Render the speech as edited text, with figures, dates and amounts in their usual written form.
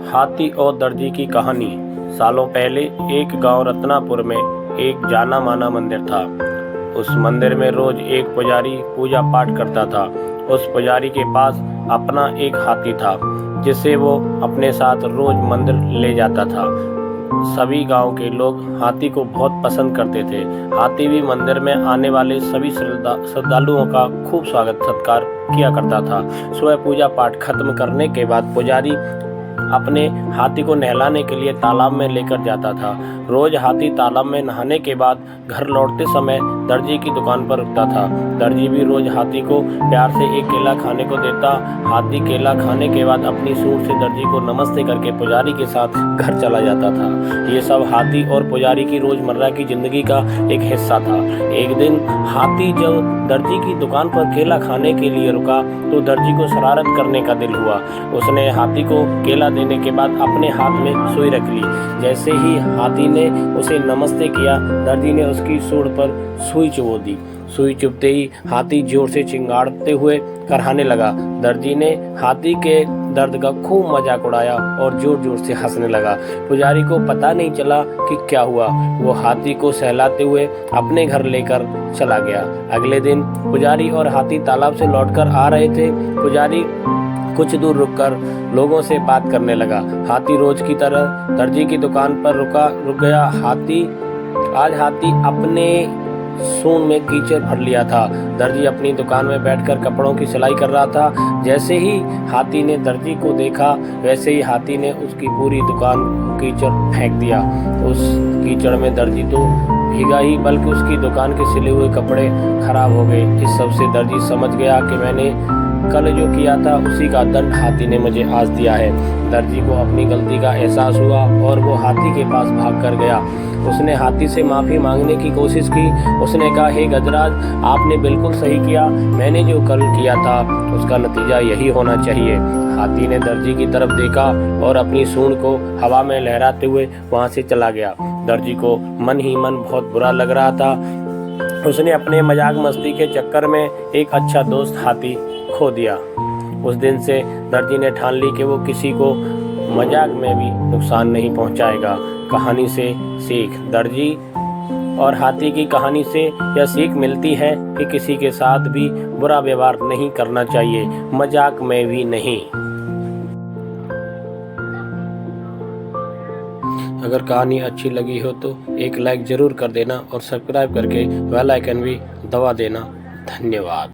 हाथी और दर्जी की कहानी। सालों पहले एक गांव रत्नापुर में एक जाना माना मंदिर था। उस मंदिर में रोज एक पुजारी पूजा पाठ करता था। उस पुजारी के पास अपना एक हाथी था, जिसे वो अपने साथ रोज मंदिर ले जाता था। सभी गांव के लोग हाथी को बहुत पसंद करते थे। हाथी भी मंदिर में आने वाले सभी श्रद्धालुओं का खूब स्वागत सत्कार किया करता था। सुबह पूजा पाठ खत्म करने के बाद पुजारी अपने हाथी को नहलाने के लिए तालाब में लेकर जाता था। रोज हाथी तालाब में नहाने के बाद घर लौटते समय दर्जी की दुकान पर रुकता था। दर्जी भी रोज हाथी को प्यार से एक केला खाने को देता। हाथी केला खाने के बाद अपनी सूंड से दर्जी को नमस्ते करके पुजारी के साथ घर चला जाता था। ये सब हाथी और पुजारी की रोजमर्रा की जिंदगी का एक हिस्सा था। एक दिन हाथी जब दर्जी की दुकान पर केला खाने के लिए रुका तो दर्जी को शरारत करने का दिल हुआ। उसने हाथी को केला देने के बाद अपने हाथ में सुई रख ली। जैसे ही हाथी ने उसे नमस्ते किया, दर्जी ने उसकी सूंड पर सुई चुभो दी। सुई चुभते ही हाथी जोर से चिंगाड़ते हुए कराहने लगा। दर्जी ने हाथी के दर्द का खूब मजाक उड़ाया और जोर जोर से हंसने लगा। पुजारी को पता नहीं चला कि क्या हुआ। वो हाथी को सहलाते हुए अपने घर लेकर चला गया। अगले दिन पुजारी और हाथी तालाब से लौटकर आ रहे थे। पुजारी कुछ दूर रुककर लोगों से बात करने लगा। हाथी रोज की तरह दर्जी की दुकान पर रुक गया। आज हाथी अपने सूंड में कीचड़ भर लिया था। दर्जी अपनी दुकान में बैठकर कपड़ों की सिलाई कर रहा था। जैसे ही हाथी ने दर्जी को देखा, वैसे ही हाथी ने उसकी पूरी दुकान कीचड़ फेंक दिया। उस कीचड़ में दर्जी तो भीगा ही, बल्कि उसकी दुकान के सिले हुए कपड़े खराब हो गए। इस सब से दर्जी समझ गया कि मैंने कल जो किया था उसी का दंड हाथी ने मुझे आज दिया है। दर्जी को अपनी गलती का एहसास हुआ और वो हाथी के पास भाग कर गया। उसने हाथी से माफ़ी मांगने की कोशिश की। उसने कहा, हे गजराज, आपने बिल्कुल सही किया। मैंने जो कल किया था उसका नतीजा यही होना चाहिए। हाथी ने दर्जी की तरफ देखा और अपनी सूंड को हवा में लहराते हुए वहाँ से चला गया। दर्जी को मन ही मन बहुत बुरा लग रहा था। उसने अपने मजाक मस्ती के चक्कर में एक अच्छा दोस्त हाथी खो दिया। उस दिन से दर्जी ने ठान ली कि वो किसी को मजाक में भी नुकसान नहीं पहुंचाएगा। कहानी से सीख। दर्जी और हाथी की कहानी से यह सीख मिलती है कि किसी के साथ भी बुरा व्यवहार नहीं करना चाहिए, मजाक में भी नहीं। अगर कहानी अच्छी लगी हो तो एक लाइक ज़रूर कर देना और सब्सक्राइब करके बेल आइकन भी दबा देना। धन्यवाद।